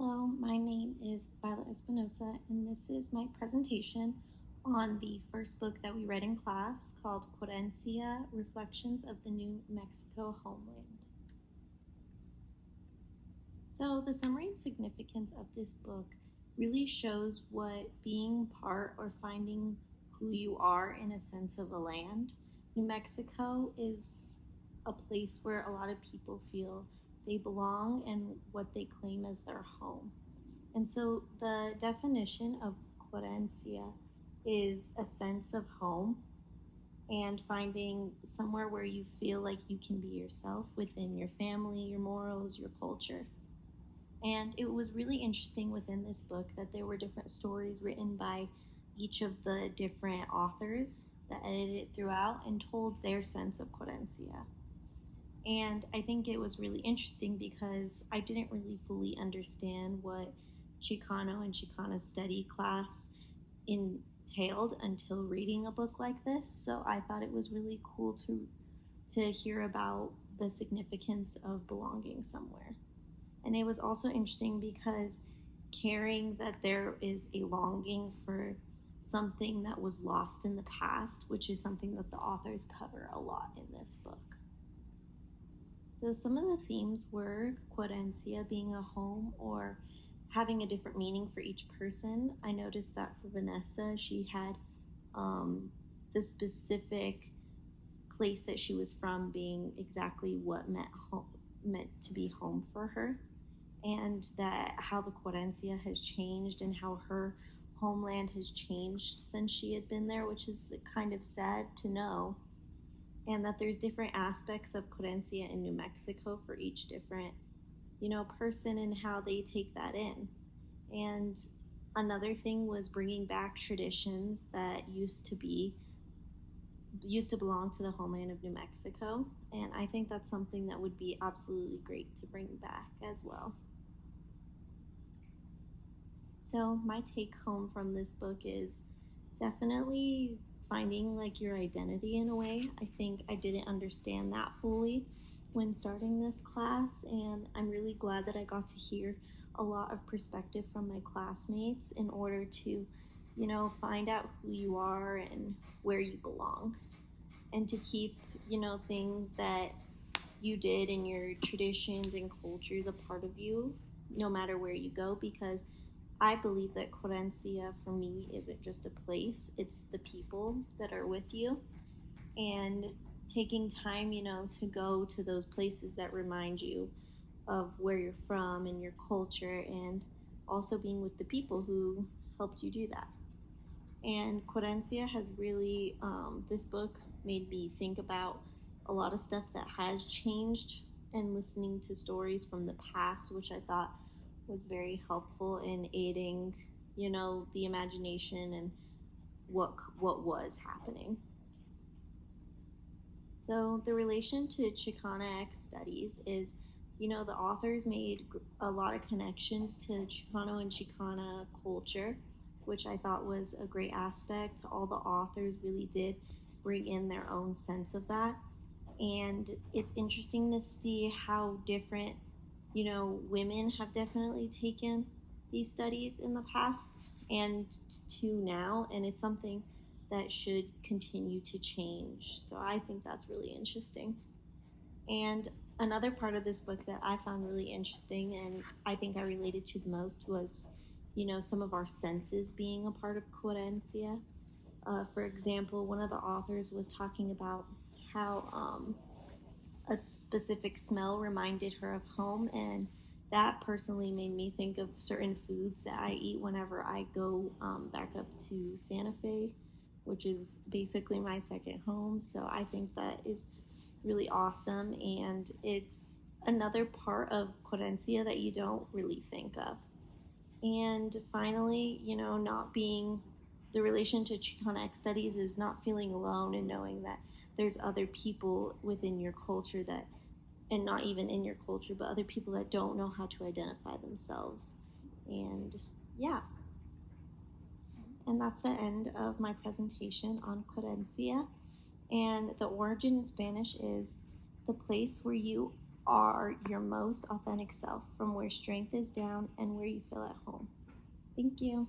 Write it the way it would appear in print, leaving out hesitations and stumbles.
Hello, my name is Violet Espinosa, and this is my presentation on the first book that we read in class called Querencia, Reflections of the New Mexico Homeland. So the summary and significance of this book really shows what being part or finding who you are in a sense of a land. New Mexico is a place where a lot of people feel they belong and what they claim as their home. And so the definition of querencia is a sense of home and finding somewhere where you feel like you can be yourself within your family, your morals, your culture. And it was really interesting within this book that there were different stories written by each of the different authors that edited it throughout and told their sense of querencia. And I think it was really interesting because I didn't really fully understand what Chicano and Chicana study class entailed until reading a book like this. So I thought it was really cool to hear about the significance of belonging somewhere. And it was also interesting because caring that there is a longing for something that was lost in the past, which is something that the authors cover a lot in this book. So some of the themes were querencia, being a home or having a different meaning for each person. I noticed that for Vanessa, she had the specific place that she was from being exactly what meant to be home for her, and that how the querencia has changed and how her homeland has changed since she had been there, which is kind of sad to know. And that there's different aspects of querencia in New Mexico for each different, person and how they take that in. And another thing was bringing back traditions that used to belong to the homeland of New Mexico. And I think that's something that would be absolutely great to bring back as well. So my take home from this book is definitely finding like your identity in a way. I think I didn't understand that fully when starting this class, and I'm really glad that I got to hear a lot of perspective from my classmates in order to, find out who you are and where you belong, and to keep, things that you did and your traditions and cultures a part of you no matter where you go, because I believe that querencia for me isn't just a place, it's the people that are with you. And taking time, to go to those places that remind you of where you're from and your culture, and also being with the people who helped you do that. And querencia has really, this book made me think about a lot of stuff that has changed, and listening to stories from the past, which I thought was very helpful in aiding, the imagination and what was happening. So the relation to Chicana studies is, the authors made a lot of connections to Chicano and Chicana culture, which I thought was a great aspect. All the authors really did bring in their own sense of that. And it's interesting to see how different, women have definitely taken these studies in the past and to now, and it's something that should continue to change. So I think that's really interesting. And another part of this book that I found really interesting and I think I related to the most was, some of our senses being a part of querencia. For example, one of the authors was talking about how a specific smell reminded her of home, and that personally made me think of certain foods that I eat whenever I go back up to Santa Fe, which is basically my second home. So I think that is really awesome, and it's another part of querencia that you don't really think of. And finally, not being the relation to Chicanx studies is not feeling alone and knowing that there's other people within your culture that, and not even in your culture, but other people that don't know how to identify themselves. And yeah, and that's the end of my presentation on querencia. And the origin in Spanish is the place where you are your most authentic self, from where strength is down and where you feel at home. Thank you.